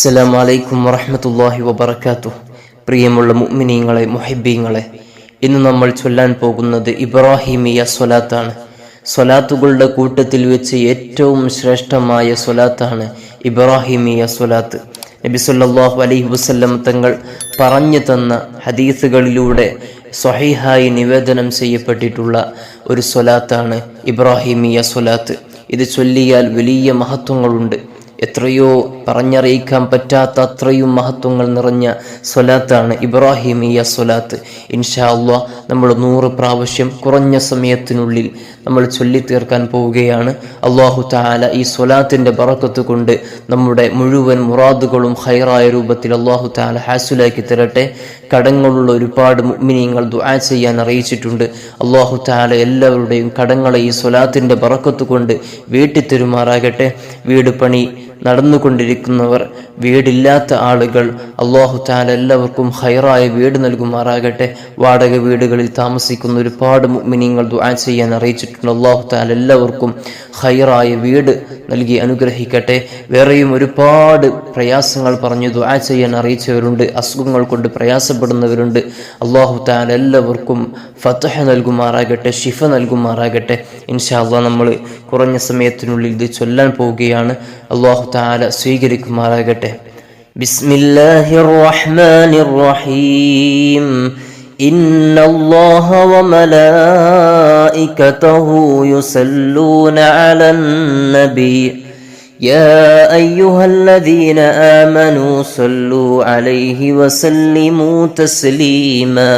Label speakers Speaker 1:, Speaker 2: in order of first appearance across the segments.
Speaker 1: അസ്സലാമു അലൈക്കും വറഹ്മത്തുള്ളാഹി വബറകാതുഹു. പ്രിയമുള്ള മുഅ്മിനീങ്ങളെ, മുഹിബ്ബീങ്ങളെ, ഇന്ന് നമ്മൾ ചൊല്ലാൻ പോകുന്നത് ഇബ്രാഹിമിയ സ്വലാത്താണ്. സ്വലാത്തുകളുടെ കൂട്ടത്തിൽ വെച്ച് ഏറ്റവും ശ്രേഷ്ഠമായ സ്വലാത്താണ് ഇബ്രാഹിമിയ സ്വലാത്ത്. നബി സല്ലല്ലാഹു അലൈഹി വസല്ലം തങ്ങൾ പറഞ്ഞു തന്ന ഹദീസുകളിലൂടെ സ്വഹീഹായി നിവേദനം ചെയ്യപ്പെട്ടിട്ടുള്ള ഒരു സ്വലാത്താണ് ഇബ്രാഹിമിയ സ്വലാത്ത്. ഇത് ചൊല്ലിയാൽ വലിയ മഹത്വങ്ങളുണ്ട്. എത്രയോ പറഞ്ഞറിയിക്കാൻ പറ്റാത്ത അത്രയും മഹത്വങ്ങൾ നിറഞ്ഞ സ്വലാത്താണ് ഇബ്രാഹിമിയ സ്വലാത്ത്. ഇൻഷാ അല്ലാഹ് നമ്മൾ 100 പ്രാവശ്യം കുറഞ്ഞ സമയത്തിനുള്ളിൽ നമ്മൾ ചൊല്ലിത്തീർക്കാൻ പോവുകയാണ്. അല്ലാഹു തആല ഈ സ്വലാത്തിൻ്റെ ബറക്കത്ത് കൊണ്ട് നമ്മുടെ മുഴുവൻ മുറാദുകളും ഖൈറായ രൂപത്തിൽ അല്ലാഹു തആല ഹാസിലാക്കി തരട്ടെ. കടങ്ങളുള്ള ഒരുപാട് മുഅ്മിനീങ്ങൾ ദുആ ചെയ്യാൻ അറിയിച്ചിട്ടുണ്ട്. അല്ലാഹു തആല എല്ലാവരുടെയും കടങ്ങളെ ഈ സ്വലാത്തിൻ്റെ ബറക്കത്ത് കൊണ്ട് വീട്ടിത്തരുമാറാകട്ടെ. വീട് പണി നടന്നുകൊണ്ടിരിക്കുന്നവർ, വീടില്ലാത്ത ആളുകൾ, അല്ലാഹു തആല എല്ലാവർക്കും ഖൈറായ വീട് നൽകുമാറാകട്ടെ. വാടക വീടുകളിൽ താമസിക്കുന്ന ഒരുപാട് മുഅ്മിനീങ്ങൾ ദുആ ചെയ്യാൻ അറിയിച്ചിട്ടുണ്ട്. അല്ലാഹു തആല എല്ലാവർക്കും ഖൈറായ വീട് നൽകി അനുഗ്രഹിക്കട്ടെ. വേറെയും ഒരുപാട് പ്രയാസങ്ങൾ പറഞ്ഞു ദുആ ചെയ്യാൻ അറിയിച്ചവരുണ്ട്. അസുഖങ്ങൾ കൊണ്ട് പ്രയാസപ്പെടുന്നവരുണ്ട്. അല്ലാഹു തആല എല്ലാവർക്കും ഫത്ഹ് നൽകുമാറാകട്ടെ, ശിഫ നൽകുമാറാകട്ടെ. ഇൻഷാ അല്ലാഹ് നമ്മൾ കുറഞ്ഞ സമയത്തിനുള്ളിൽ ഇത് ചൊല്ലാൻ പോവുകയാണ്. അല്ലാഹു തആല സ്വീകരിക്കുമാറാകട്ടെ. ബിസ്മില്ലാഹിർ റഹ്മാനിർ റഹീം. ഇന്നല്ലാഹ വമലായികതഹു യുസല്ലൂന അലൻ നബി യാ അയ്യുഹല്ലദീന ആമനൂ സല്ലൂ അലൈഹി വസല്ലിമൂ തസ്ലീമാ.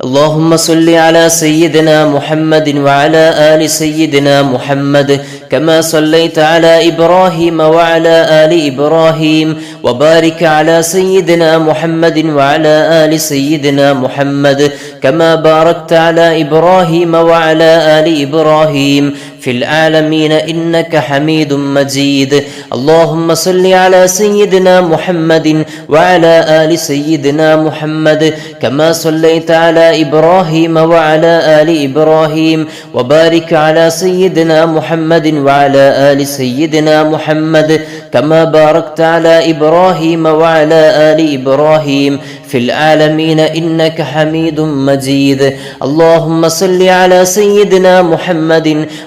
Speaker 1: اللهم صل على سيدنا محمد وعلى آل سيدنا محمد كما صليت على إبراهيم وعلى آل إبراهيم وبارك على سيدنا محمد وعلى آل سيدنا محمد كما باركت على إبراهيم وعلى آل إبراهيم في العالمين إنك حميد مجيد. اللهم صل على سيدنا محمد وعلى آل سيدنا محمد كما صليت على إبراهيم وعلى آل إبراهيم وبارك على سيدنا محمد وعلى آل سيدنا محمد كما باركت على إبراهيم وعلى آل إبراهيم في العالمين إنك حميد مجيد. اللهم صل على سيدنا محمد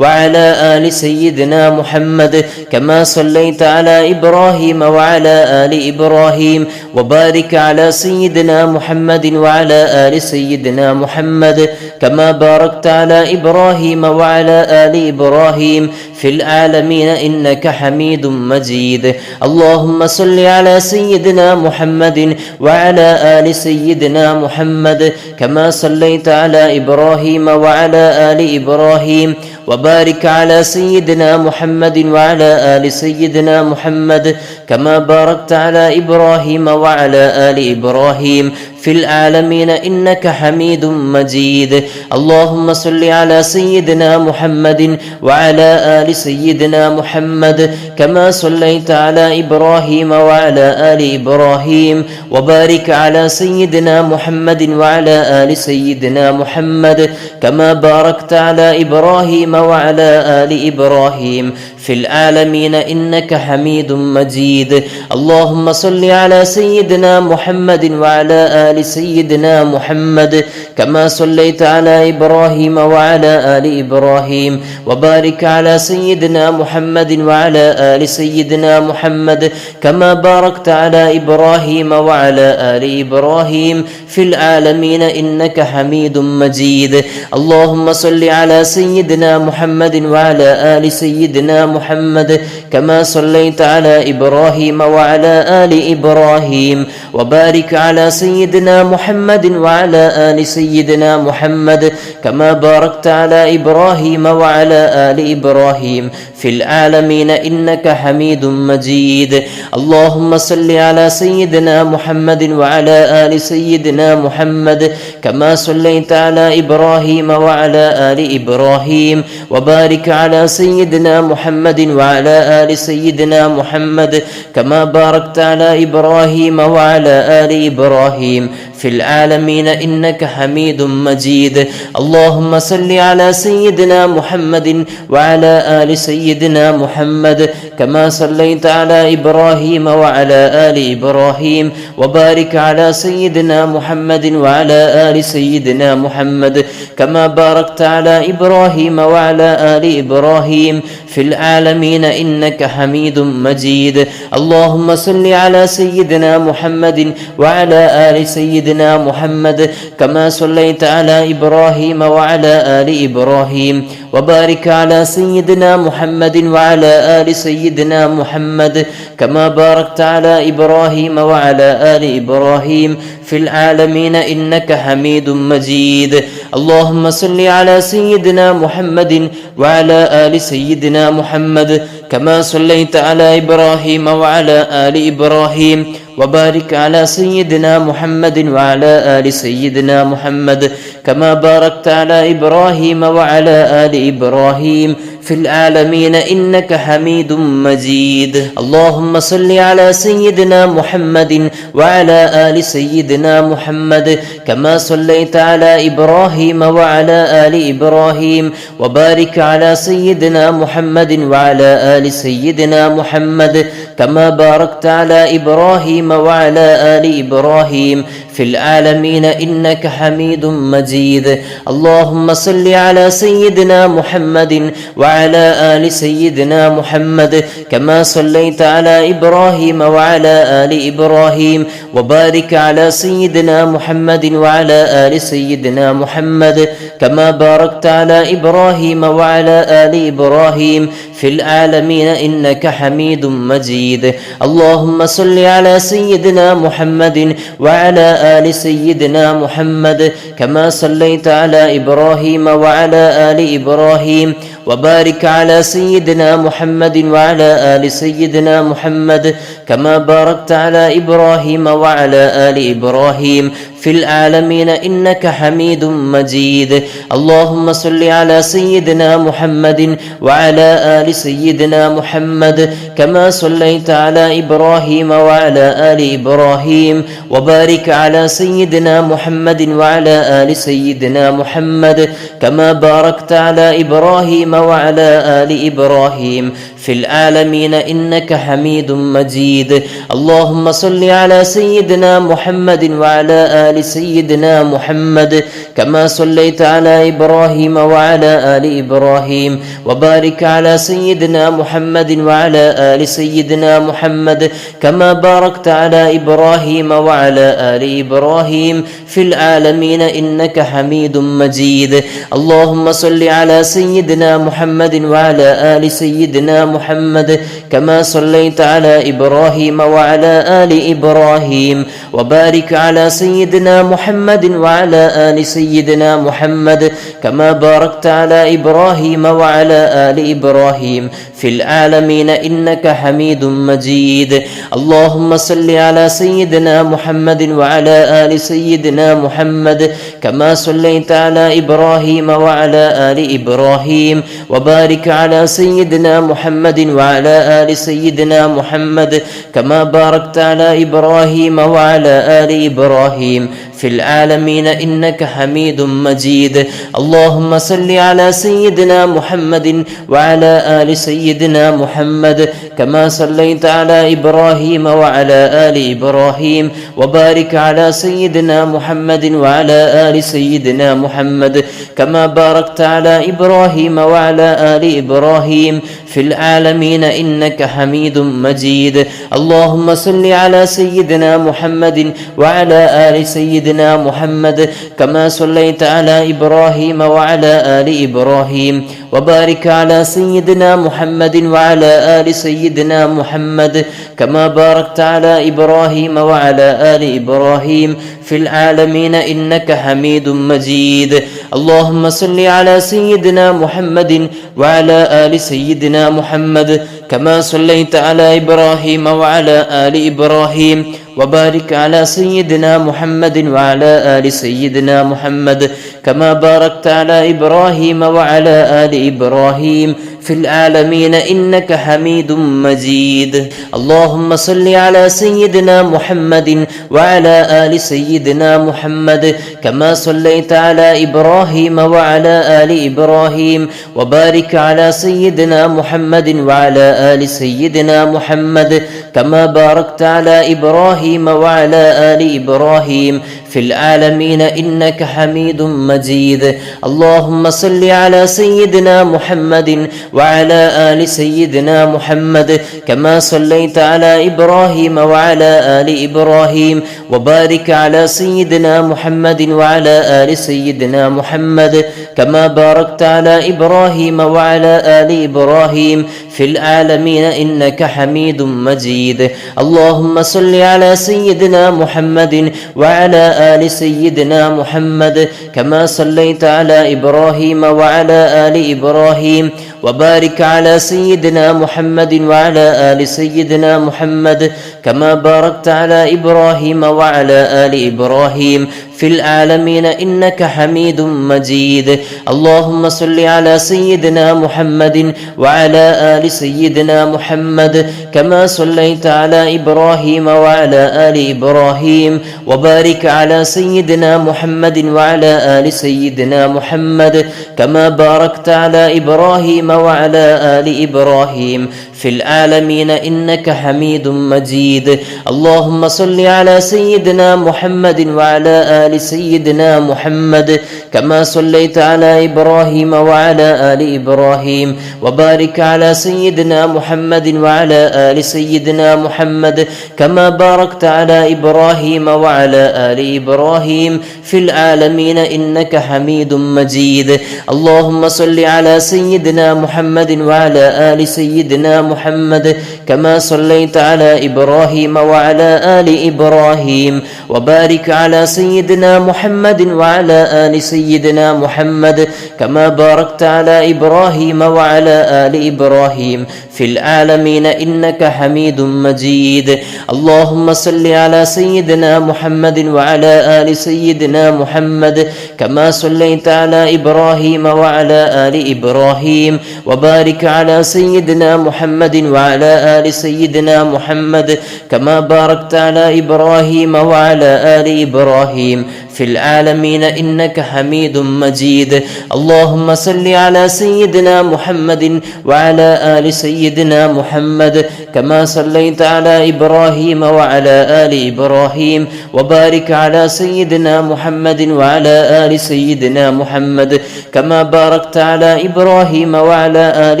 Speaker 1: وعلى آل سيدنا محمد كما صليت على إبراهيم وعلى آل إبراهيم وبارك على سيدنا محمد وعلى آل سيدنا محمد كما باركت على إبراهيم وعلى آل إبراهيم في العالمين إنك حميد مجيد. اللهم صل على سيدنا محمد وعلى آل سيدنا محمد كما صليت على إبراهيم وعلى آل إبراهيم وبارك على سيدنا محمد وعلى آل سيدنا محمد كما باركت على إبراهيم وعلى آل إبراهيم في العالمين إنك حميد مجيد. اللهم صل على سيدنا محمد وعلى آل سيدنا محمد كما صليت على إبراهيم وعلى آل إبراهيم وبارك على سيدنا محمد وعلى آل سيدنا محمد كما باركت على إبراهيم وعلى آل إبراهيم في العالمين إنك حميد مجيد. اللهم صل على سيدنا محمد وعلى آل سيدنا محمد كما صليت على إبراهيم وعلى آل إبراهيم وبارك على سيدنا محمد وعلى آل سيدنا محمد كما باركت على إبراهيم وعلى آل إبراهيم في العالمين إنك حميد مجيد. اللهم صل على سيدنا محمد وعلى آل سيدنا محمد كما صليت على إبراهيم وعلى آل إبراهيم وبارك على سيدنا محمد وعلى آل سيدنا محمد كما باركت على إبراهيم وعلى آل إبراهيم في العالمين إنك حميد مجيد. اللهم صل على سيدنا محمد وعلى آل سيدنا محمد كما صليت على إبراهيم وعلى آل إبراهيم وبارك على سيدنا محمد وعلى آل سيدنا محمد كما باركت على إبراهيم وعلى آل إبراهيم في العالمين إنك حميد مجيد. اللهم صل على سيدنا محمد وعلى آل سيدنا محمد كما صليت على إبراهيم وعلى آل إبراهيم، وبارك على سيدنا محمد وعلى آل سيدنا محمد كما باركت على إبراهيم وعلى آل إبراهيم في العالمين إنك حميد مجيد. اللهم صل على سيدنا محمد وعلى آل سيدنا محمد كما صليت على إبراهيم وعلى آل إبراهيم، وبارك على سيدنا محمد وعلى آل سيدنا محمد كما باركت على إبراهيم وعلى آل إبراهيم في العالمين إنك حميد مجيد. اللهم صل على سيدنا محمد وعلى آل سيدنا محمد كما صليت على إبراهيم وعلى آل إبراهيم، وبارك على سيدنا محمد وعلى آل سيدنا محمد كما باركت على إبراهيم وعلى آل إبراهيم في العالمين إنك حميد مجيد. اللهم صل على سيدنا محمد وعلى آل سيدنا محمد كما صليت على إبراهيم وعلى آل إبراهيم، وبارك على سيدنا محمد وعلى آل سيدنا محمد كما باركت على إبراهيم وعلى آل إبراهيم في العالمين إنك حميد مجيد. اللهم صل على سيدنا محمد وعلى آل سيدنا محمد كما صليت على إبراهيم وعلى آل إبراهيم، وبارك على سيدنا محمد وعلى آل سيدنا محمد كما باركت على إبراهيم وعلى آل إبراهيم في العالمين إنك حميد مجيد. اللهم صل على سيدنا محمد وعلى آل سيدنا محمد كما صليت على إبراهيم وعلى آل إبراهيم، وبارك على سيدنا محمد وعلى آل سيدنا محمد كما باركت على إبراهيم وعلى آل إبراهيم في العالمين إنك حميد مجيد. اللهم صل على سيدنا محمد وعلى آل سيدنا محمد كما صليت على إبراهيم وعلى آل إبراهيم، وبارك على سيدنا محمد وعلى آل سيدنا محمد كما باركت على إبراهيم وعلى آل إبراهيم في العالمين إنك حميد مجيد. اللهم صل على سيدنا محمد وعلى آل سيدنا محمد كما صليت على إبراهيم وعلى آل إبراهيم، وبارك على سيدنا محمد وعلى آل سيدنا محمد كما باركت على إبراهيم وعلى آل إبراهيم في العالمين إنك حميد مجيد. اللهم صل على سيدنا محمد وعلى آل سيدنا محمد كما صليت على إبراهيم وعلى آل إبراهيم، وبارك على سيدنا محمد وعلى آل سيدنا محمد كما باركت على إبراهيم وعلى آل إبراهيم في العالمين إنك حميد مجيد. اللهم صل على سيدنا محمد وعلى آل سيدنا محمد كما صليت على إبراهيم وعلى آل إبراهيم، وبارك على سيدنا محمد وعلى آل سيدنا محمد كما باركت على إبراهيم وعلى آل إبراهيم في العالمين إنك حميد مجيد. اللهم صل على سيدنا محمد وعلى آل سيدنا محمد كما صليت على إبراهيم وعلى آل إبراهيم، وبارك على سيدنا محمد وعلى آل سيدنا محمد كما باركت على إبراهيم وعلى آل إبراهيم في العالمين إنك حميد مجيد. اللهم صل على سيدنا محمد وعلى آل سيدنا محمد كما صليت على إبراهيم وعلى آل إبراهيم، وبارك على سيدنا محمد وعلى آل سيدنا محمد كما باركت على إبراهيم وعلى آل إبراهيم في العالمين إنك حميد مجيد. اللهم صل على سيدنا محمد وعلى آل سيدنا محمد كما صليت على إبراهيم وعلى آل إبراهيم، وبارك على سيدنا محمد وعلى آل سيدنا محمد كما باركت على إبراهيم وعلى آل إبراهيم في العالمين إنك حميد مجيد. اللهم صل على سيدنا محمد وعلى آل سيدنا محمد كما صليت على إبراهيم وعلى آل إبراهيم وبارك على سيدنا محمد وعلى آل سيدنا محمد كما باركت على إبراهيم وعلى آل إبراهيم في العالمين إنك حميد مجيد. اللهم صل على سيدنا محمد وعلى آل سيدنا محمد كما صليت على إبراهيم وعلى آل إبراهيم وبارك على سيدنا محمد وعلى آل سيدنا محمد كما باركت على إبراهيم وعلى آل إبراهيم في العالمين إنك حميد مجيد. اللهم صل على سيدنا محمد وعلى آل سيدنا محمد كما صليت على إبراهيم وعلى آل إبراهيم وبارك على سيدنا محمد وعلى آل سيدنا محمد كما باركت على إبراهيم وعلى آل إبراهيم في العالمين إنك حميد مجيد. اللهم صل على سيدنا محمد وعلى آل سيدنا محمد كما صليت على إبراهيم وعلى آل إبراهيم وبارك على سيدنا محمد وعلى آل سيدنا محمد كما باركت على إبراهيم وعلى آل إبراهيم في العالمين إنك حميد مجيد. اللهم صل على سيدنا محمد وعلى آل سيدنا محمد كما صليت على إبراهيم وعلى آل إبراهيم وبارك على سيدنا محمد وعلى آل سيدنا محمد كما باركت على إبراهيم وعلى آل إبراهيم في العالمين إنك حميد مجيد. اللهم صل على سيدنا محمد وعلى آل سيدنا محمد كما صليت على إبراهيم وعلى آل إبراهيم وبارك على سيدنا محمد وعلى آل سيدنا محمد كما باركت على إبراهيم وعلى آل إبراهيم في العالمين إنك حميد مجيد. اللهم صل على سيدنا محمد وعلى آل سيدنا محمد كما صليت على إبراهيم وعلى آل إبراهيم وبارك على سيدنا محمد وعلى آل سيدنا محمد كما باركت على إبراهيم وعلى آل إبراهيم في العالمين إنك حميد مجيد. اللهم صل على سيدنا محمد وعلى آل سيدنا محمد كما صليت على إبراهيم وعلى آل إبراهيم وبارك على سيدنا محمد وعلى آل سيدنا محمد كما باركت على إبراهيم وعلى آل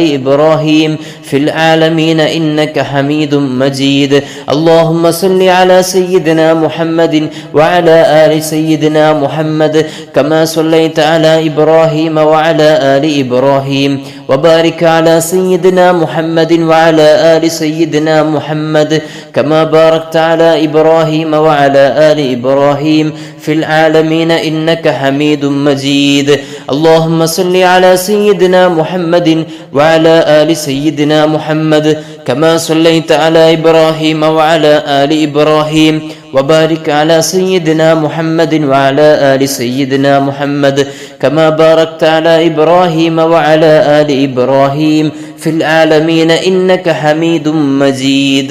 Speaker 1: إبراهيم في العالمين إنك حميد مجيد. اللهم صل على سيدنا محمد وعلى آل سيدنا محمد كما صليت على إبراهيم وعلى آل إبراهيم وبارك على سيدنا محمد وعلى آل سيدنا محمد كما باركت على إبراهيم وعلى آل إبراهيم في العالمين إنك حميد مجيد. اللهم صل على سيدنا محمد وعلى آل سيدنا محمد كما صليت على إبراهيم وعلى آل إبراهيم وبارك على سيدنا محمد وعلى آل سيدنا محمد كما باركت على إبراهيم وعلى آل إبراهيم في العالمين إنك حميد مجيد.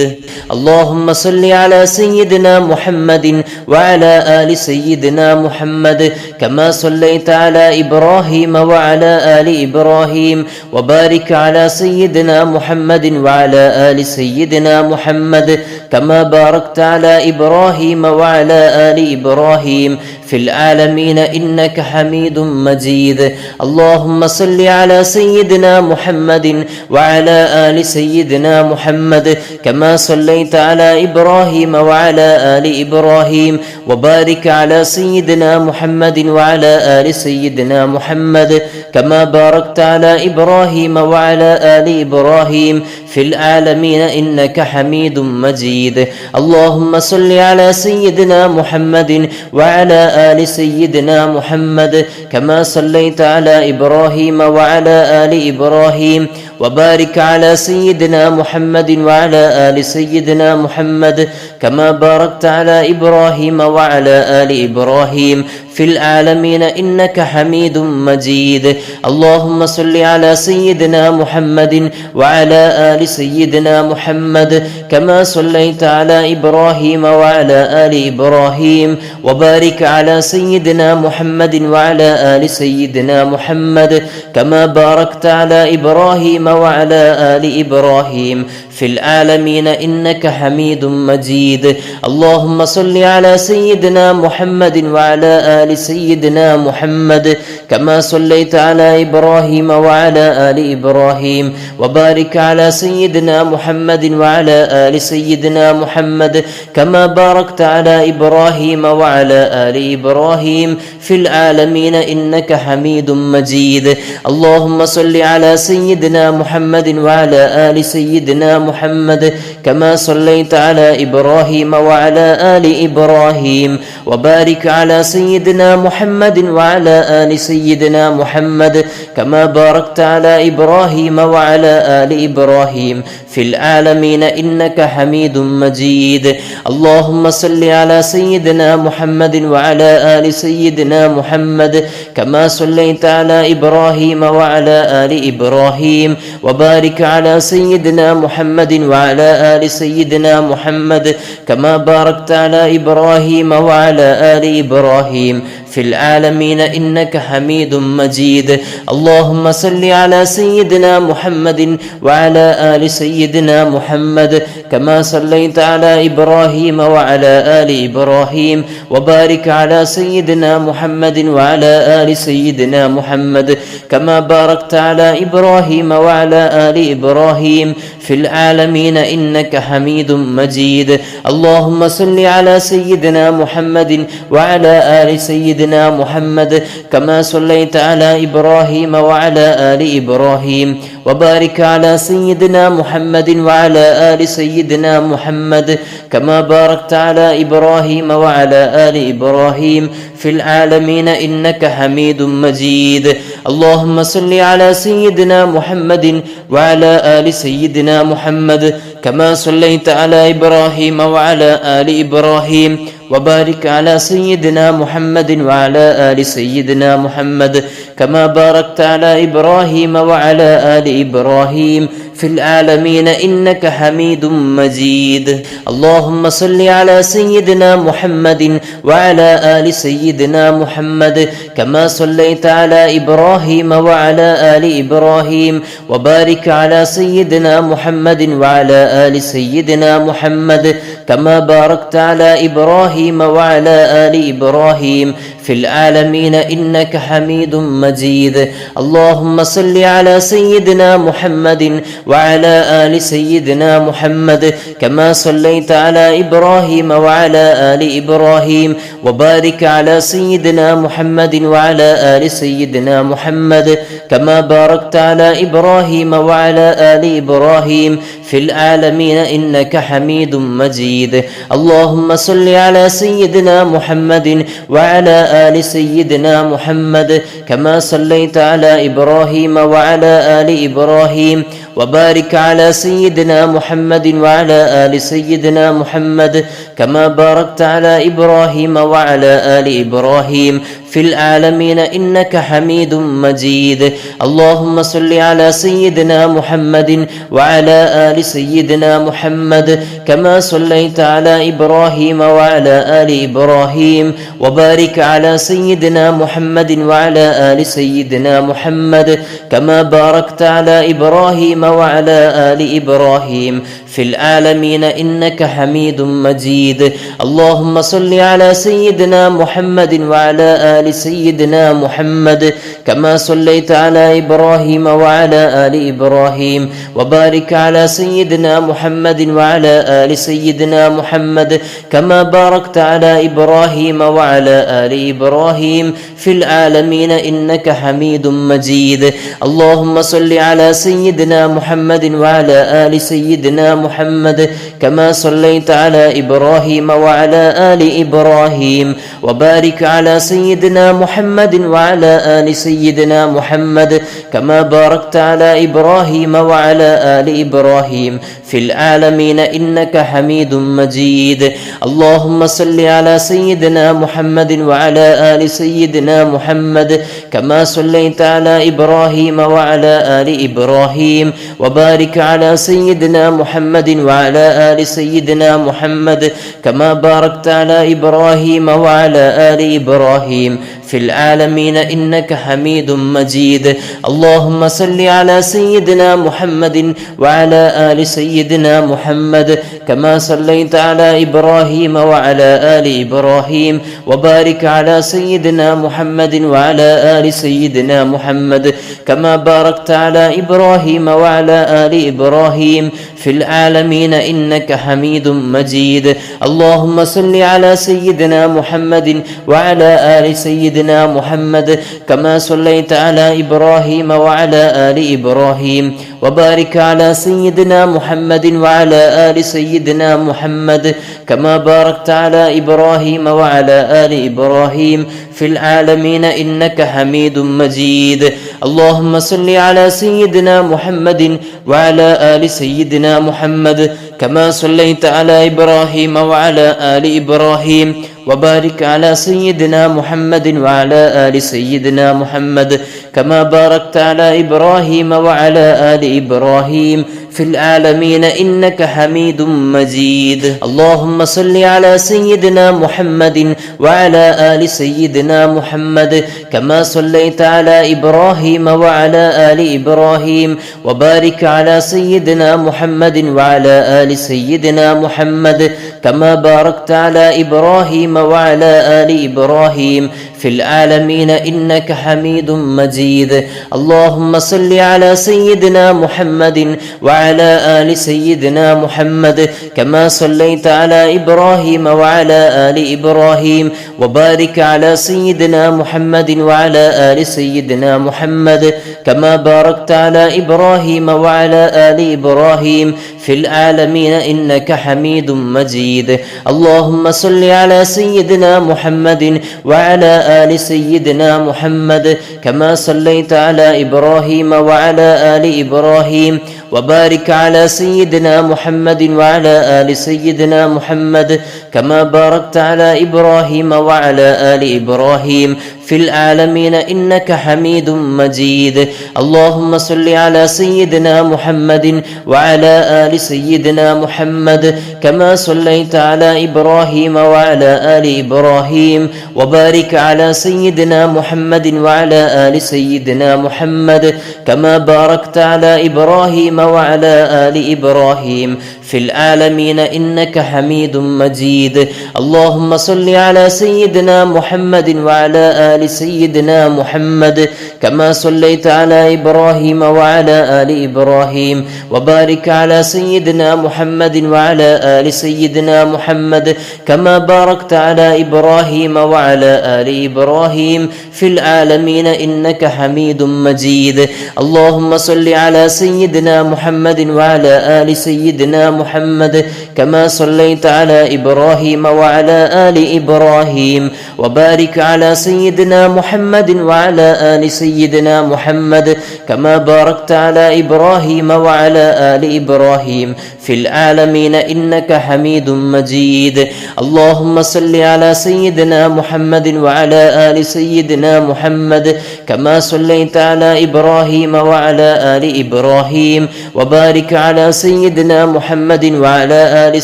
Speaker 1: اللهم صل على سيدنا محمد وعلى آل سيدنا محمد كما صليت على إبراهيم وعلى آل إبراهيم وبارك على سيدنا محمد وعلى آل سيدنا محمد كما باركت على إبراهيم وعلى آل إبراهيم في العالمين إنك حميد مجيد. اللهم صل على سيدنا محمد وعلى آل سيدنا محمد كما صليت على إبراهيم وعلى آل إبراهيم وبارك على سيدنا محمد وعلى آل سيدنا محمد كما باركت على إبراهيم وعلى آل إبراهيم في العالمين إنك حميد مجيد. اللهم صل على سيدنا محمد وعلى آل سيدنا محمد كما صليت على إبراهيم وعلى آل إبراهيم وبارك على سيدنا محمد وعلى آل سيدنا محمد كما باركت على إبراهيم وعلى آل إبراهيم في العالمين إنك حميد مجيد. اللهم صل على سيدنا محمد وعلى آل سيدنا محمد كما صليت على إبراهيم وعلى آل إبراهيم وبارك على سيدنا محمد وعلى آل سيدنا محمد كما باركت على إبراهيم وعلى آل إبراهيم في العالمين إنك حميد مجيد. اللهم صل على سيدنا محمد وعلى آل سيدنا محمد كما صليت على إبراهيم وعلى آل إبراهيم وبارك على سيدنا محمد وعلى آل سيدنا محمد كما باركت على إبراهيم وعلى آل إبراهيم في العالمين إنك حميد مجيد. اللهم صل على سيدنا محمد وعلى آل سيدنا محمد كما صليت على إبراهيم وعلى آل إبراهيم وبارك على سيدنا محمد وعلى آل سيدنا محمد كما باركت على إبراهيم وعلى آل إبراهيم في العالمين إنك حميد مجيد. اللهم صل على سيدنا محمد وعلى آل سيدنا محمد كما صليت على إبراهيم وعلى آل إبراهيم وبارك على سيدنا محمد وعلى آل سيدنا محمد كما باركت على إبراهيم وعلى آل إبراهيم في العالمين إنك حميد مجيد. اللهم صل على سيدنا محمد وعلى آل سيدنا محمد كما صليت على إبراهيم وعلى آل إبراهيم وبارك على سيدنا محمد وعلى آل سيدنا محمد كما باركت على إبراهيم وعلى آل إبراهيم في العالمين إنك حميد مجيد. اللهم صل على سيدنا محمد وعلى آل سيدنا محمد كما صليت على إبراهيم وعلى آل إبراهيم وبارك على سيدنا محمد وعلى آل سيدنا محمد كما باركت على إبراهيم وعلى آل إبراهيم في العالمين إنك حميد مجيد. اللهم صل على سيدنا محمد وعلى آل سيدنا محمد كما صليت على إبراهيم وعلى آل إبراهيم وبارك على سيدنا محمد وعلى آل سيدنا محمد كما باركت على إبراهيم وعلى آل إبراهيم في العالمين إنك حميد مجيد. اللهم صل على سيدنا محمد وعلى آل سيدنا محمد كما صليت على إبراهيم وعلى آل إبراهيم وبارك على سيدنا محمد وعلى آل سيدنا محمد كما باركت على إبراهيم وعلى آل إبراهيم في العالمين إنك حميد مجيد. اللهم صل على سيدنا محمد وعلى آل سيدنا محمد كما صليت على إبراهيم وعلى آل إبراهيم وبارك على سيدنا محمد وعلى آل سيدنا محمد كما باركت على إبراهيم وعلى آل إبراهيم في العالمين إنك حميد مجيد. اللهم صل على سيدنا محمد وعلى آل سيدنا محمد كما صليت على إبراهيم وعلى آل إبراهيم وبارك على سيدنا محمد وعلى آل سيدنا محمد كما باركت على إبراهيم وعلى آل إبراهيم في العالمين إنك حميد مجيد. اللهم صل على سيدنا محمد وعلى آل سيدنا محمد كما صليت على إبراهيم وعلى آل إبراهيم وبارك على سيدنا محمد وعلى آل سيدنا محمد كما باركت على إبراهيم وعلى آل إبراهيم في العالمين إنك حميد مجيد. اللهم صل على سيدنا محمد وعلى آل سيدنا محمد كما صليت على إبراهيم وعلى آل إبراهيم وبارك على سيدنا محمد وعلى آل سيدنا محمد كما باركت على إبراهيم وعلى آل إبراهيم في العالمين إنك حميد مجيد. اللهم صل على سيدنا محمد وعلى آل سيدنا محمد كما صليت على إبراهيم وعلى آل إبراهيم وبارك على سيدنا محمد وعلى آل سيدنا محمد كما باركت على إبراهيم وعلى آل إبراهيم في العالمين إنك حميد مجيد. اللهم صل على سيدنا محمد وعلى آل سيدنا محمد كما صليت على إبراهيم وعلى آل إبراهيم وبارك على سيدنا محمد وعلى آل سيدنا محمد كما باركت على إبراهيم وعلى آل إبراهيم في العالمين إنك حميد مجيد. اللهم صل على سيدنا محمد وعلى آل سيدنا محمد كما صليت على إبراهيم وعلى آل إبراهيم وبارك على سيدنا محمد وعلى آل سيدنا محمد كما باركت على إبراهيم وعلى آل إبراهيم في العالمين إنك حميد مجيد. اللهم صل على سيدنا محمد وعلى آل سيدنا محمد كما صليت على إبراهيم وعلى آل إبراهيم وبارك على سيدنا محمد وعلى آل سيدنا محمد كما باركت على إبراهيم وعلى آل إبراهيم في العالمين إنك حميد مجيد. اللهم صل على سيدنا محمد وعلى آل سيدنا محمد كما صليت على إبراهيم وعلى آل إبراهيم وبارك على سيدنا محمد وعلى آل سيدنا محمد كما باركت على إبراهيم وعلى آل إبراهيم في العالمين إنك حميد مجيد. اللهم صل على سيدنا محمد وعلى آل سيدنا محمد كما صليت على إبراهيم وعلى آل إبراهيم وبارك على سيدنا محمد وعلى آل سيدنا محمد كما باركت على إبراهيم وعلى آل إبراهيم في العالمين إنك حميد مجيد. اللهم صل على سيدنا محمد وعلى آل سيدنا محمد كما صليت على إبراهيم وعلى آل إبراهيم وبارك على سيدنا محمد وعلى آل سيدنا محمد كما باركت على إبراهيم وعلى آل إبراهيم في العالمين إنك حميد مجيد. اللهم صل على سيدنا محمد وعلى آل سيدنا محمد كما صليت على إبراهيم وعلى آل إبراهيم وبارك على سيدنا محمد وعلى آل سيدنا محمد كما باركت على إبراهيم وعلى آل إبراهيم في العالمين إنك حميد مجيد. اللهم صل على سيدنا محمد وعلى آل سيدنا محمد كما صليت على إبراهيم وعلى آل إبراهيم وبارك على سيدنا محمد وعلى آل سيدنا محمد كما باركت على إبراهيم وعلى آل إبراهيم في العالمين إنك حميد مجيد. اللهم صل على سيدنا محمد وعلى آل سيدنا محمد كما صليت على إبراهيم وعلى آل إبراهيم وبارك على سيدنا محمد وعلى آل سيدنا محمد كما باركت على إبراهيم وعلى آل إبراهيم في العالمين إنك حميد مجيد. اللهم صل على سيدنا محمد وعلى آل سيدنا محمد كما صليت على إبراهيم وعلى آل إبراهيم وبارك على سيدنا محمد وعلى آل سيدنا محمد كما باركت على إبراهيم وعلى آل إبراهيم في العالمين إنك حميد مجيد. اللهم صل على سيدنا محمد وعلى آل سيدنا محمد كما صليت على إبراهيم وعلى آل إبراهيم وبارك على سيدنا محمد وعلى آل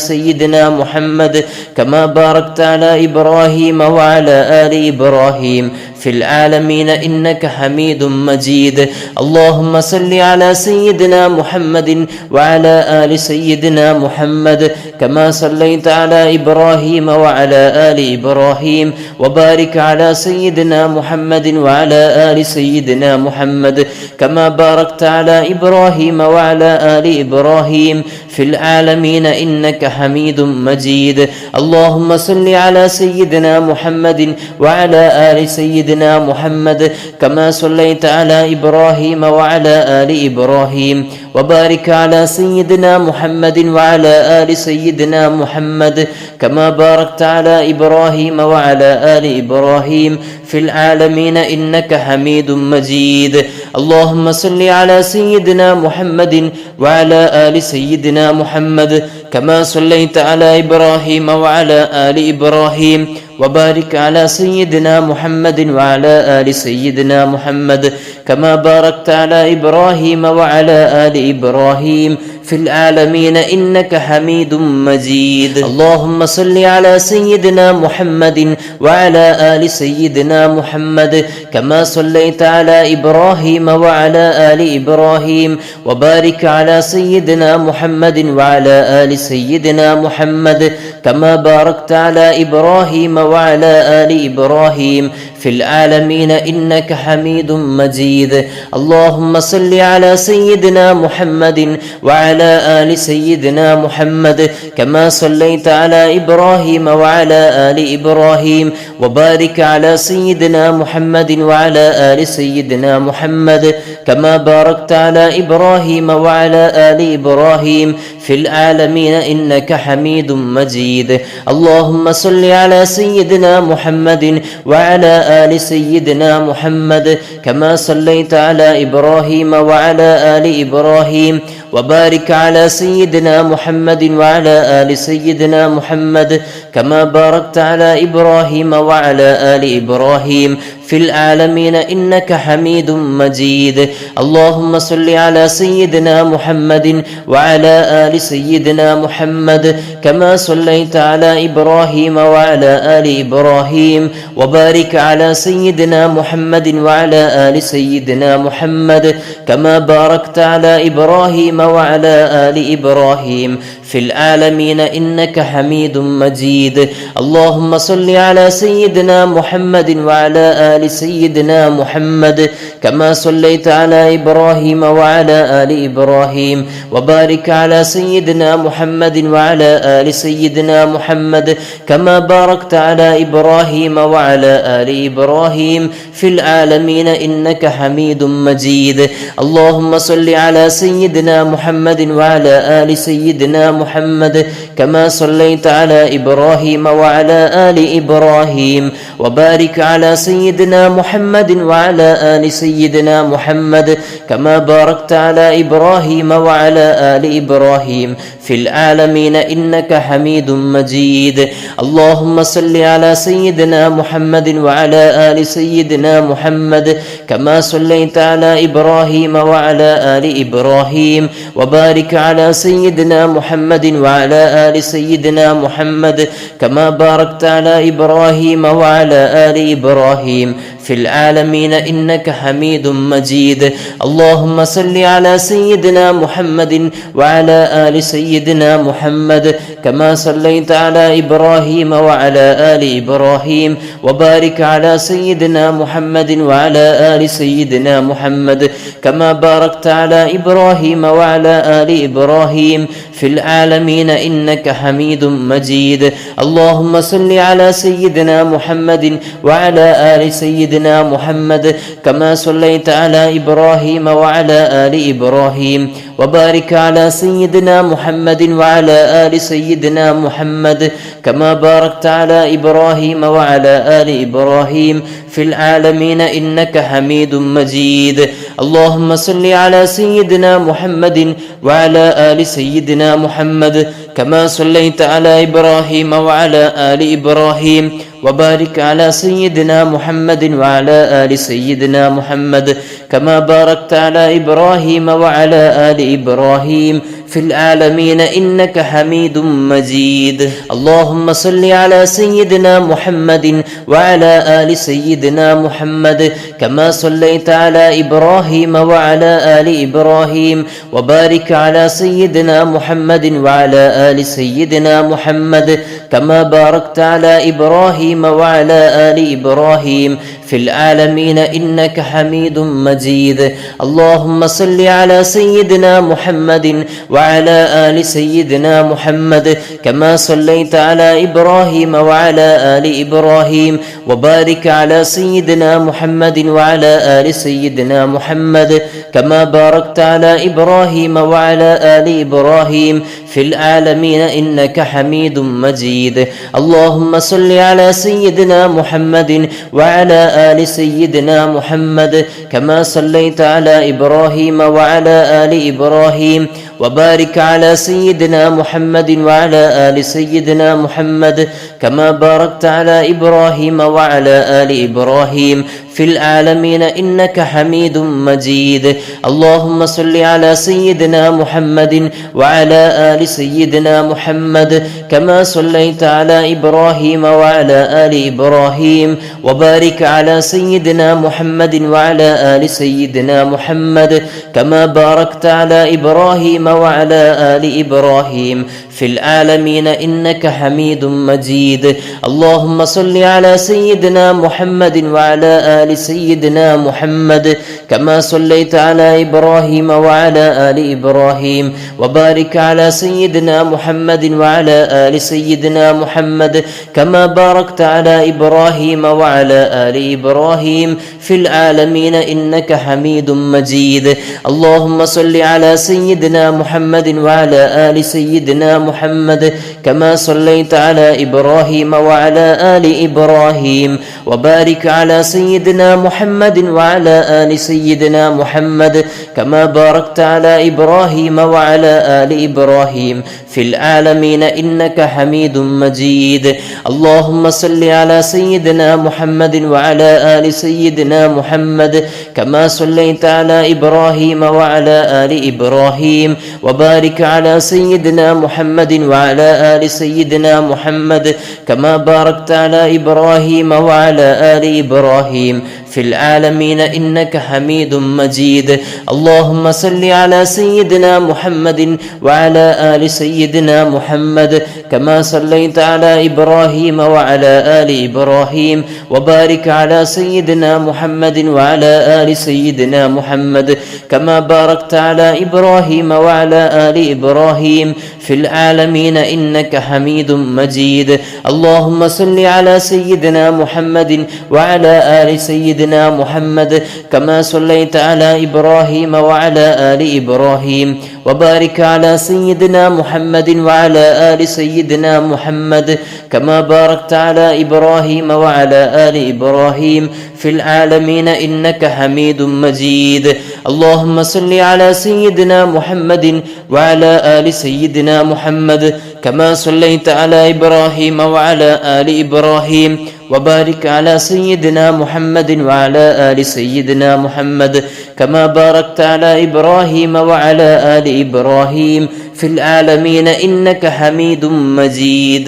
Speaker 1: سيدنا محمد كما باركت على إبراهيم وعلى آل إبراهيم في العالمين إنك حميد مجيد. اللهم صل على سيدنا محمد وعلى آل سيدنا محمد كما صليت على إبراهيم وعلى آل إبراهيم وبارك على سيدنا محمد وعلى آل سيدنا محمد كما باركت على إبراهيم وعلى آل إبراهيم في العالمين العالمين إنك حميد مجيد. اللهم صل على سيدنا محمد وعلى آل سيدنا محمد كما صليت على إبراهيم وعلى آل إبراهيم، وبارك على سيدنا محمد وعلى آل سيدنا محمد كما باركت على إبراهيم وعلى آل إبراهيم في العالمين إنك حميد مجيد. اللهم صل على سيدنا محمد وعلى آل سيدنا محمد كما صليت على إبراهيم وعلى آل إبراهيم، وبارك على سيدنا محمد وعلى آل سيدنا محمد كما باركت على إبراهيم وعلى آل إبراهيم في العالمين إنك حميد مجيد. اللهم صل على سيدنا محمد وعلى آل سيدنا محمد كما صليت على إبراهيم وعلى آل إبراهيم، وبارك على سيدنا محمد وعلى آل سيدنا محمد كما باركت على إبراهيم وعلى آل إبراهيم في العالمين إنك حميد مجيد. اللهم صل على سيدنا محمد وعلى آل سيدنا محمد كما صليت على إبراهيم وعلى آل إبراهيم، وبارك على سيدنا محمد وعلى آل سيدنا محمد كما باركت على إبراهيم وعلى آل إبراهيم في العالمين إنك حميد مجيد. اللهم صل على سيدنا محمد وعلى آل سيدنا محمد كما صليت على إبراهيم وعلى آل إبراهيم، وبارك على سيدنا محمد وعلى آل سيدنا محمد كما باركت على إبراهيم وعلى آل إبراهيم في العالمين إنك حميد مجيد. اللهم صل على سيدنا محمد وعلى آل سيدنا محمد كما صليت على إبراهيم وعلى آل إبراهيم، وبارك على سيدنا محمد وعلى آل سيدنا محمد كما باركت على إبراهيم وعلى آل إبراهيم في العالمين إنك حميد مجيد. اللهم صل على سيدنا محمد وعلى آل سيدنا محمد كما صليت على إبراهيم وعلى آل إبراهيم، وبارك على سيدنا محمد وعلى آل سيدنا محمد كما باركت على إبراهيم وعلى آل إبراهيم في العالمين إنك حميد مجيد. اللهم صل على سيدنا محمد وعلى آل سيدنا محمد كما صليت على إبراهيم وعلى آل إبراهيم، وبارك على سيدنا محمد وعلى آل سيدنا محمد كما باركت على إبراهيم وعلى آل إبراهيم في العالمين إنك حميد مجيد. اللهم صل على سيدنا محمد وعلى آل سيدنا محمد كما صليت على إبراهيم وعلى آل إبراهيم، وبارك على سيدنا محمد وعلى آل سيدنا محمد كما باركت على إبراهيم وعلى آل إبراهيم في العالمين إنك حميد مجيد. اللهم صل على سيدنا محمد وعلى آل سيدنا محمد كما صليت على إبراهيم وعلى آل إبراهيم، وبارك على سيدنا محمد وعلى آل سيدنا محمد كما باركت على إبراهيم وعلى آل إبراهيم في العالمين إنك حميد مجيد. اللهم صل على سيدنا محمد وعلى آل سيدنا محمد كما صليت على إبراهيم وعلى آل إبراهيم، وبارك على سيدنا محمد وعلى آل سيدنا محمد كما باركت على إبراهيم وعلى آل إبراهيم في العالمين إنك حميد مجيد. اللهم صل على سيدنا محمد وعلى آل سيدنا محمد كما صليت على إبراهيم وعلى آل إبراهيم، وبارك على سيدنا محمد وعلى آل سيدنا محمد كما باركت على إبراهيم وعلى آل إبراهيم في العالمين إنك حميد مجيد. اللهم صل على سيدنا محمد وعلى آل سيدنا محمد كما صليت على إبراهيم وعلى آل إبراهيم، وبارك على سيدنا محمد وعلى آل سيدنا محمد كما باركت على إبراهيم وعلى آل إبراهيم في العالمين إنك حميد مجيد. اللهم صل على سيدنا محمد وعلى آل سيدنا محمد كما صليت على إبراهيم وعلى آل إبراهيم وبارك على سيدنا محمد وعلى آل سيدنا محمد كما باركت على إبراهيم وعلى آل إبراهيم في العالمين إنك حميد مجيد. اللهم صل على سيدنا محمد وعلى آل سيدنا محمد كما صليت على إبراهيم وعلى آل إبراهيم وبارك على سيدنا محمد وعلى آل سيدنا محمد كما باركت على إبراهيم وعلى آل إبراهيم في العالمين إنك حميد مجيد. اللهم صل على سيدنا محمد وعلى آل سيدنا محمد كما صليت على إبراهيم وعلى آل إبراهيم وبارك على سيدنا محمد وعلى آل سيدنا محمد كما باركت على إبراهيم وعلى آل إبراهيم في العالمين إنك حميد مجيد. اللهم صل على سيدنا محمد وعلى آل سيدنا محمد كما صليت على إبراهيم وعلى آل إبراهيم وبارك على سيدنا محمد وعلى آل سيدنا محمد كما باركت على إبراهيم وعلى آل إبراهيم في العالمين إنك حميد مجيد. اللهم صل على سيدنا محمد وعلى آل سيدنا محمد كما صليت على إبراهيم وعلى آل إبراهيم وبارك على سيدنا محمد وعلى آل سيدنا محمد كما باركت على إبراهيم وعلى آل إبراهيم في العالمين إنك حميد مجيد. اللهم صل على سيدنا محمد وعلى آل سيدنا محمد كما صليت على إبراهيم وعلى آل إبراهيم وبارك على سيدنا محمد وعلى آل سيدنا محمد كما باركت على إبراهيم وعلى آل إبراهيم في العالمين إنك حميد مجيد. اللهم صل على سيدنا محمد وعلى آل سيدنا محمد كما صليت على إبراهيم وعلى آل إبراهيم وبارك على سيدنا محمد وعلى آل سيدنا محمد كما باركت على إبراهيم وعلى آل إبراهيم في العالمين إنك حميد مجيد. اللهم صل على سيدنا محمد وعلى آل سيدنا محمد كما صليت على إبراهيم وعلى آل إبراهيم وبارك على سيدنا محمد وعلى آل سيدنا محمد كما باركت على إبراهيم وعلى آل إبراهيم في العالمين إنك حميد مجيد. اللهم صل على سيدنا محمد وعلى آل سيدنا محمد كما صليت على إبراهيم وعلى آل إبراهيم وبارك على سيدنا محمد وعلى آل سيدنا محمد كما باركت على إبراهيم وعلى آل إبراهيم في العالمين إنك حميد مجيد.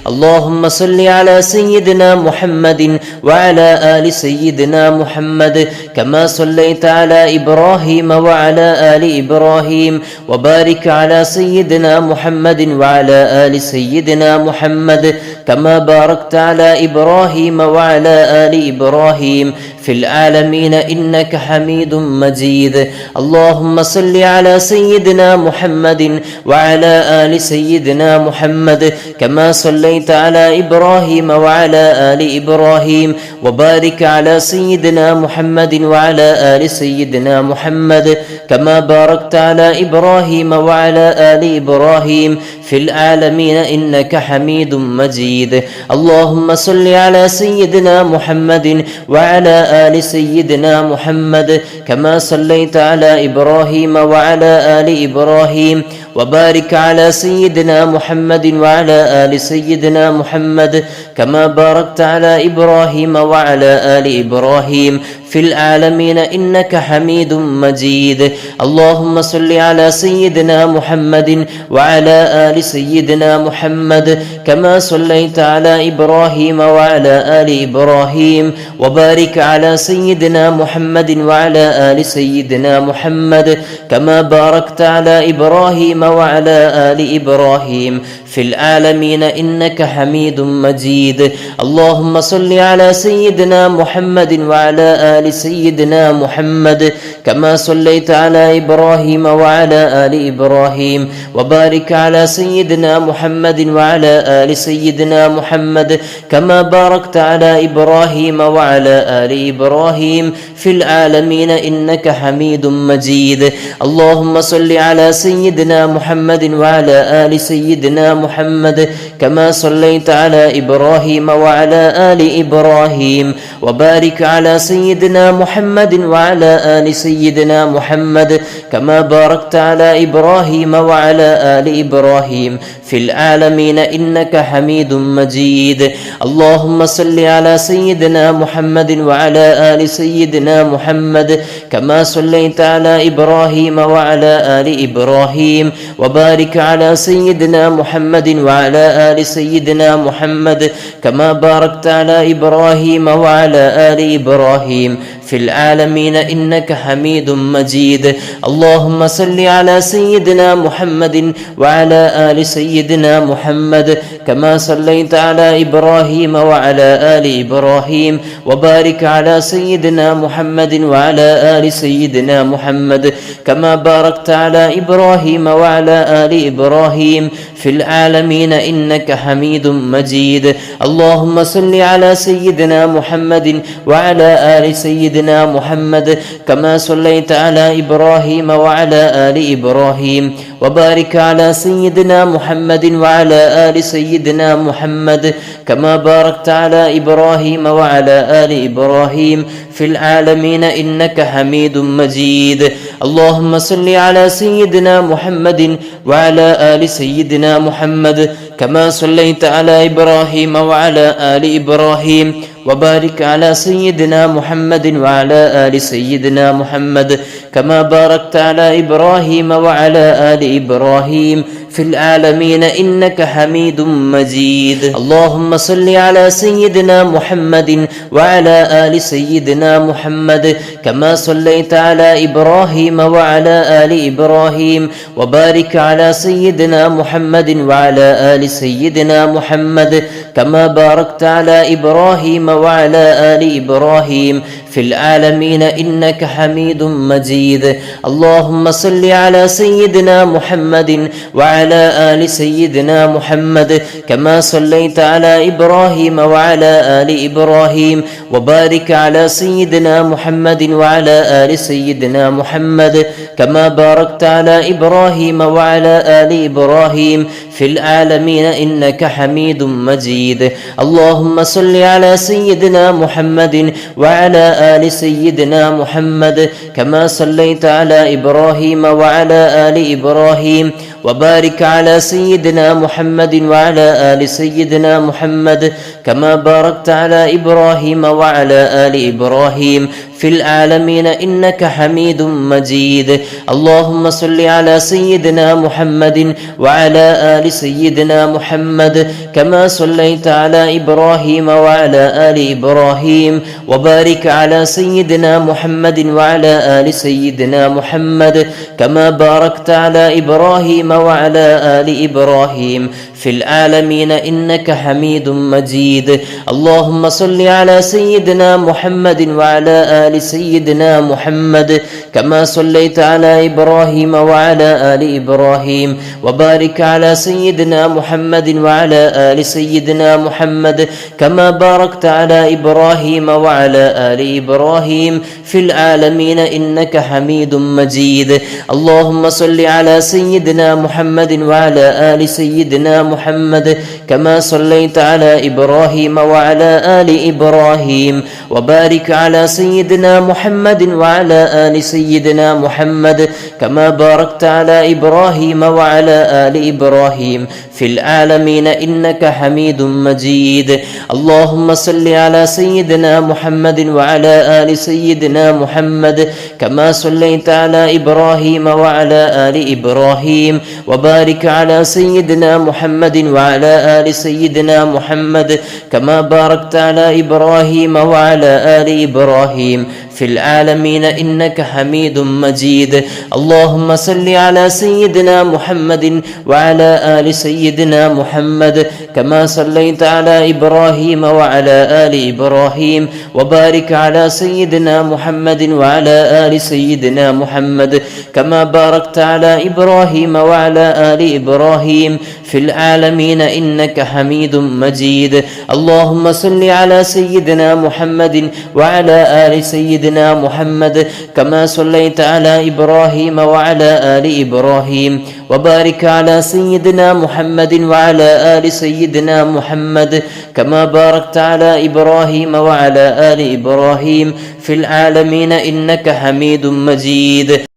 Speaker 1: اللهم صل على سيدنا محمد وعلى آل سيدنا محمد كما صليت على إبراهيم وعلى آل إبراهيم وبارك على سيدنا محمد وعلى آل سيدنا محمد كما باركت على إبراهيم وعلى آل إبراهيم في العالمين إنك حميد مجيد. اللهم صل على سيدنا محمد وعلى آل سيدنا محمد كما صليت على إبراهيم وعلى آل إبراهيم وبارك على سيدنا محمد وعلى آل سيدنا محمد كما باركت على إبراهيم وعلى آل إبراهيم في العالمين إنك حميد مجيد. اللهم صل على سيدنا محمد وعلى آل سيدنا محمد كما صليت على إبراهيم وعلى آل إبراهيم وبارك على سيدنا محمد وعلى آل سيدنا محمد كما باركت على إبراهيم وعلى آل إبراهيم في العالمين إنك حميد مجيد. اللهم صل على سيدنا محمد وعلى آل سيدنا محمد كما صليت على إبراهيم وعلى آل إبراهيم وبارك على سيدنا محمد وعلى آل سيدنا محمد كما باركت على إبراهيم وعلى آل إبراهيم في العالمين إنك حميد مجيد. اللهم صل على سيدنا محمد وعلى آل سيدنا محمد كما صليت على إبراهيم وعلى آل إبراهيم، وبارك على سيدنا محمد وعلى آل سيدنا محمد كما باركت على إبراهيم وعلى آل إبراهيم في العالمين إنك حميد مجيد. اللهم صل على سيدنا محمد وعلى آل سيدنا محمد كما صليت على إبراهيم وعلى آل إبراهيم، وبارك على سيدنا محمد وعلى آل سيدنا محمد كما باركت على إبراهيم وعلى آل إبراهيم في العالمين إنك حميد مجيد. اللهم صل على سيدنا محمد وعلى آل سيدنا محمد كما صليت على إبراهيم وعلى آل إبراهيم، وبارك على سيدنا محمد وعلى آل سيدنا محمد كما باركت على إبراهيم وعلى آل إبراهيم في العالمين إنك حميد مجيد. اللهم صل على سيدنا محمد وعلى آل سيدنا محمد كما صليت على إبراهيم وعلى آل إبراهيم، وبارك على سيدنا محمد وعلى آل سيدنا محمد كما باركت على إبراهيم وعلى آل إبراهيم في العالمين إنك حميد مجيد. اللهم صل على سيدنا محمد وعلى آل سيدنا محمد كما صليت على إبراهيم وعلى آل إبراهيم، وبارك على سيدنا محمد وعلى آل سيدنا محمد كما باركت على إبراهيم وعلى آل إبراهيم في العالمين إنك حميد مجيد. اللهم صل على سيدنا محمد وعلى آل سيدنا محمد كما صليت على إبراهيم وعلى آل إبراهيم، وبارك على سيدنا محمد وعلى آل سيدنا محمد كما باركت على إبراهيم وعلى آل إبراهيم في العالمين إنك حميد مجيد. اللهم صل على سيدنا محمد وعلى آل سيدنا محمد كما صليت على إبراهيم وعلى آل إبراهيم، وبارك على سيدنا محمد وعلى آل سيدنا محمد كما باركت على إبراهيم وعلى آل إبراهيم في العالمين إنك حميد مجيد. اللهم صل على سيدنا محمد وعلى آل سيدنا محمد كما صليت على إبراهيم وعلى آل إبراهيم، وبارك على سيدنا محمد وعلى آل سيدنا محمد كما باركت على إبراهيم وعلى آل إبراهيم في العالمين إنك حميد مجيد. اللهم صل على سيدنا محمد وعلى آل سيدنا محمد كما صليت على إبراهيم وعلى آل إبراهيم، وبارك على سيدنا محمد وعلى آل سيدنا محمد كما باركت على إبراهيم وعلى آل إبراهيم في العالمين إنك حميد مجيد. اللهم صل على سيدنا محمد وعلى آل سيدنا محمد كما صليت على إبراهيم وعلى آل إبراهيم، وبارك على سيدنا محمد وعلى آل سيدنا محمد كما باركت على إبراهيم وعلى آل إبراهيم في العالمين إنك حميد مجيد. اللهم صل على سيدنا محمد وعلى آل سيدنا محمد كما صليت على إبراهيم وعلى آل إبراهيم، وبارك على سيدنا محمد وعلى آل سيدنا محمد كما باركت على إبراهيم وعلى آل إبراهيم في العالمين إنك حميد مجيد. اللهم صل على سيدنا محمد وعلى آل سيدنا محمد كما صليت على إبراهيم وعلى آل إبراهيم، وبارك على سيدنا محمد وعلى آل سيدنا محمد كما باركت على إبراهيم وعلى آل إبراهيم في العالمين إنك حميد مجيد. اللهم صل على سيدنا محمد وعلى آل سيدنا محمد كما صليت على إبراهيم وعلى آل إبراهيم، وبارك على سيدنا محمد وعلى آل سيدنا محمد كما باركت على إبراهيم وعلى آل إبراهيم في العالمين إنك حميد مجيد. اللهم صل على سيدنا محمد وعلى آل سيدنا محمد كما صليت على إبراهيم وعلى آل إبراهيم، وبارك على سيدنا محمد وعلى آل سيدنا محمد كما باركت على إبراهيم وعلى آل إبراهيم في العالمين إنك حميد مجيد. اللهم صل على سيدنا محمد وعلى آل سيدنا محمد كما صليت على إبراهيم وعلى آل إبراهيم، وبارك على سيدنا محمد وعلى آل سيدنا محمد كما باركت على إبراهيم وعلى آل إبراهيم في العالمين إنك حميد مجيد.